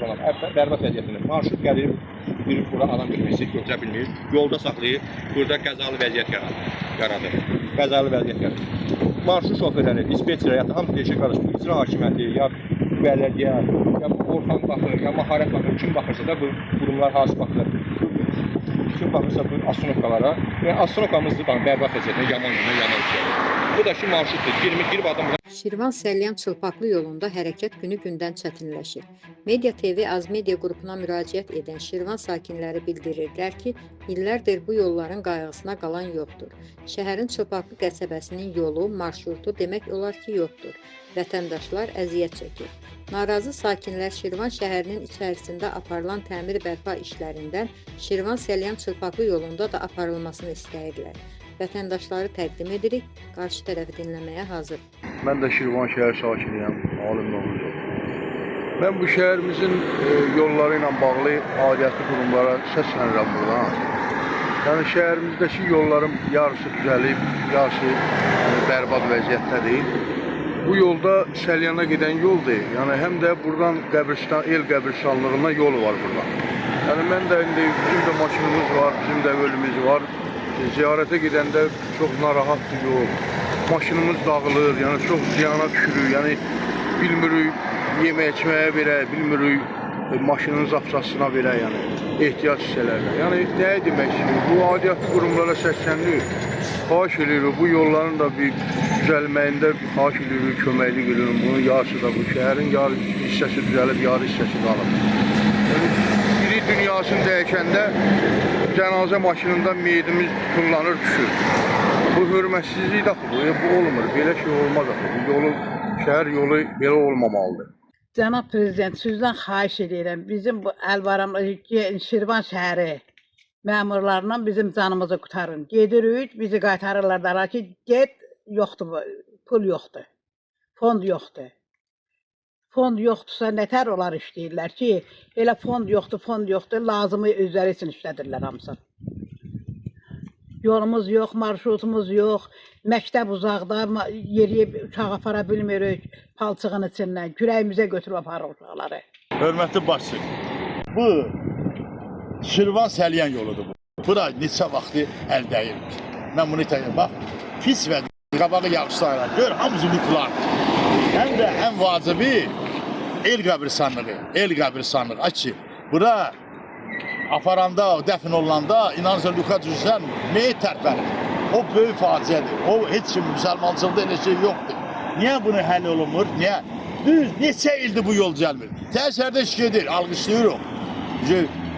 bərbad vəziyyətində. Marşrut gəlir, bir bura adam götürməsiz, götürə bilmir. Yolda saxlayır, burada qəzalı vəziyyət yaradır. Qəzalı vəziyyət yaradır. Marşrut şoferləri, dispetçerlər, ya da hamısı deşik qarışır. İcra hakimiyyəti, ya bələdiyyə, ya Orxan baxır, ya Maharət baxır, kim baxırsa da bu qurumlar hansı baxır. Kim baxırsa bu astronomikalara. Yəni astronomikamızda bərbad vəziyyətində yaman işləyir. Bu da ki marşrutdur. 20 adam. Şirvan-Səlyan Çılpaqlı yolunda hərəkət günü-gündən çətinləşir. Media TV Azmedia qrupuna müraciət edən Şirvan sakinləri bildirirlər ki, illərdir bu yolların qayğısına qalan yoxdur. Şəhərin Çılpaqlı qəsəbəsinin yolu, marşrutu demək olar ki, yoxdur. Vətəndaşlar əziyyət çəkir. Narazı sakinlər Şirvan şəhərinin içərisində aparılan təmir bərpa işlərindən Şirvan-Səlyan Çılpaqlı yolunda da aparılmasını istəyirlər. Vətəndaşları təqdim edirik, qarşı tərəfi dinləməyə hazır. Mən də Şirvan şəhər sakiniyəm, Alim Novruzov. Mən bu şəhərimizin yolları ilə bağlı aidiyyatı qurumlara səslənirəm buradan. Yəni şəhərimizdəki yolların yarısı düzəlib, yarısı bərbad vəziyyətdədir. Bu yolda Səlyana gedən yoldur. Yəni həm də buradan el qəbristanlığına yol var buradan. Yəni mən də indi bizim də maşınımız var, bizim də ölümümüz var. Ziyarətə gedəndə çox narahatdır yol. Maşınımız dağılır, yəni çox ziyana düşürük. Yəni bilmirik yemək içməyə verə, bilmirik maşının zapsasına verə, yəni ehtiyac hissələrlə. Yəni nəyə demək ki, bu aidiyyatı qurumlara səslənir. Xahiş edirik, bu yolların da bir düzəlməyində xahiş edirik, köməklik edirik. Bunun yarısı da bu şəhərin yarı hissəsi düzəlib, yarı hissəsi qalıb. Yəni biri dünyasını dəyişəndə cənazə maşınında meyidimiz kullanır, düşür. Bu hörmətsizlik də bu olmur, belə şey olmaz axı. Bu yolun, şəhər yolu belə olmamalıdır. Cənab Prezident, sizdən xahiş edirəm, bizim bu Şirvan şəhəri məmurlarından bizim canımızı qutarın. Gedirik, bizi qaytarırlar da ki, get, yoxdur, pul yoxdur, fond yoxdur. Fond yoxdursa nətər olar işləyirlər ki, elə fond yoxdur, lazımı özləri üçün işlədirlər hamısı. Yolumuz yox, marşrutumuz yox, məktəb uzaqda, yeriyib uçaq apara bilmirik, palçığın içindən, kürəyimizə götürüb aparır uşaqları. Hörmətli başçı, bu Şirvan-Səlyan yoludur bu. Bura neçə vaxtı əl dəyirmiş. Mən bunu itəyim, bax, pis vəziyyət, qabağı yağışlayırlar, gör, hamısı lüklar. Həm də ən vacibi el qəbristanlığı, açı. Bura aparanda, dəfn olunanda, inanırsa lüka düzsən, meyit tərpənir. O böyük faciədir, o heç kim müsəlmançılıqda elə şey yoxdur. Niyə bunu həll olunmur, niyə? Düz, neçə ildir bu yol gəlmir. Təhsərdə iş gedir, alqışlayırıq.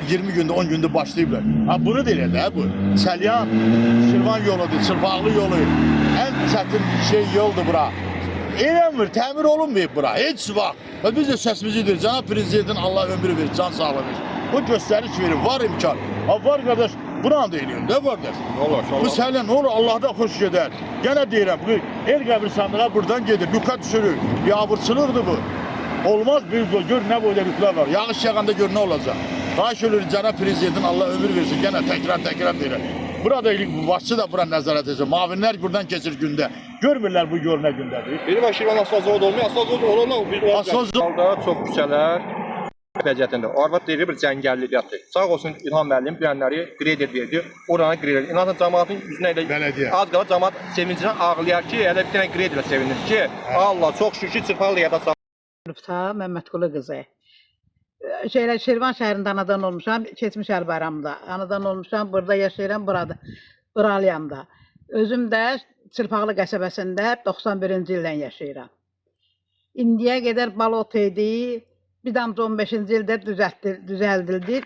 20 gündə, 10 gündə başlayıblar. Bunu deyir də bu. Səlyan, Şirvan yoludur, Çılpaqlı yolu. Ən çətin şey yoldur bura. Eləmir, təmir olunmayıb bura, heç vaxt. Biz də səsimizi deyir, Cənab Prezidentin Allah ömrü verir, can sağlığı verir. Bu göstəriş verir, var imkan. Var qardaş, buranı da eləyin, də qardaş. Bu Səlyan, olur, Allah'da xoş gedər. Gənə deyirəm, bu el qəbristanlığa buradan gedir, lüka düşürür, yağburçılıqdır bu. Olmaz, gör nə boyda lüklər var, yağış yağanda gör nə olacaq. Xahiş edirik, Cənab Prezidentin Allah ömür versin, gənə təkrar deyirəm. Burada başçı da bura nəzarət edir, mavinlər buradan keçir gündə. Görmürlər bu gör nə gündədir. Biri var Şirvan asfalt zavodu olmuyor, asfalt zavodu olurlar. Asfalt zavodu çox küçələr vəziyyətində. Arvad deyir, bir cəngəlliyyətdir. Sağ olsun İlham müəllim bilənləri qreder verdi, oranı qreder. İnanın cəmaatın üzünə elə az qala cəmaat sevincindən ağlayar ki, elə bir dənə qrederlə sevinir ki, Allah çox şükür Çılpaqlı yada sağ. Məmmədqulu qızı. Şirvan şəhərində anadan olmuşam, keçmiş Əlbayramda. Anadan olmuşam, burada yaşayıram, buralıyam da. Özüm də Çılpaqlı qəsəbəsində 91-ci ildən yaşayıram. İndiyə qədər balot idi, bir damcı 15-ci ildə düzəldildi.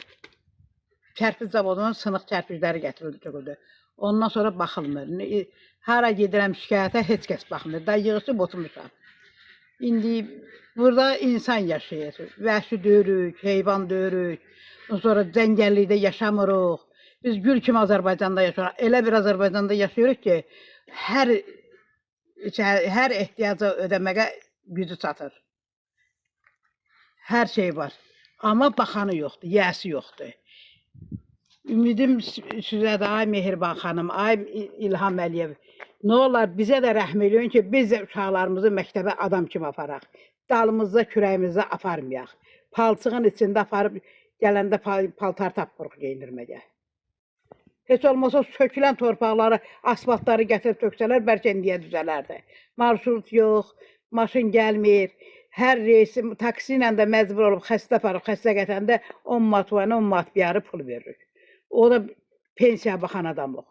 Kərpic zavodunun sınıq kərpicləri gətirildi. Ondan sonra baxılmır. Hara gedirəm şikayətə, heç kəs baxmır. Da yığışıb oturmuşam. İndi burada insan yaşayır. Vəhşi döyürük, heyvan döyürük. Ondan sonra cəngəllikdə yaşamırıq. Biz gül kimi Azərbaycanda yaşayırıq. Elə bir Azərbaycanda yaşayırıq ki, hər ehtiyacı ödəməyə gücü çatır. Hər şey var. Amma baxanı yoxdur, yiyəsi yoxdur. Ümidim sizə də, ay Mehriban xanım, ay İlham Əliyev, nə olar bizə də rəhm eləyin ki, biz uşaqlarımızı məktəbə adam kimi aparaq. Dalımızda, kürəyimizdə aparmayaq. palçığın içində aparıb gələndə paltar tapmırıq geyindirməyə. Heç olmasa sökülən torpaqları, asfaltları gətirib töksələr, bəlkə indiyə düzələrdi. Marşrut yox, maşın gəlmir. Hər reysi taksi ilə də məcbur olub xəstə aparıb, xəstə gətəndə 10 manat, 10 manat bir yarı pul veririk. O da pensiya baxan adamlıq.